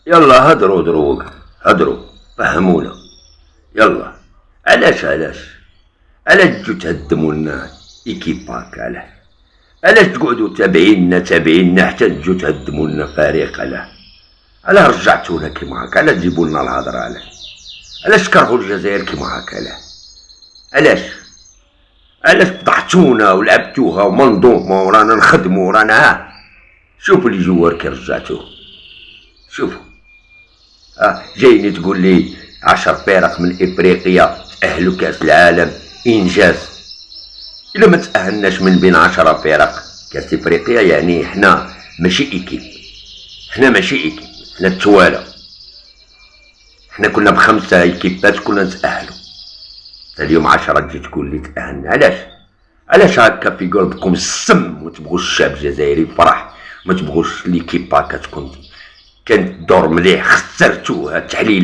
يلا هدروا دروك، هدروا فهمونا. يلا، علاش تجو تهدموا لنا ايكيباك؟ علاش تقعدوا تابعيننا حتى تجو تهدموا لنا فريق؟ علاش رجعتونا كيما هكا؟ علاش تجيبوا لنا الهضره؟ علاش تكرهوا الجزائر كيما هكا؟ علاش فضحتونا ولعبتوها ومنظومه ورانا نخدموا ورانا شوفوا اللي جوار كي رجعتوه. شوفوا جايني تقول لي 10 فرق من افريقيا تأهلوا كاس العالم، انجاز. الا ما تأهلناش من بين 10 فرق كاس افريقيا يعني حنا ماشي ايكيب، حنا التوالى. حنا كنا ب5 ايكيبات كنا نتأهلوا، اليوم 10 تجي تقول لي تأهلنا. علاش هكا في قلبكم السم وتبغوا الشعب الجزائري يفرح، ما تبغوش ليكيبا كتكون كانت دور مليح خسرتوها تحليله؟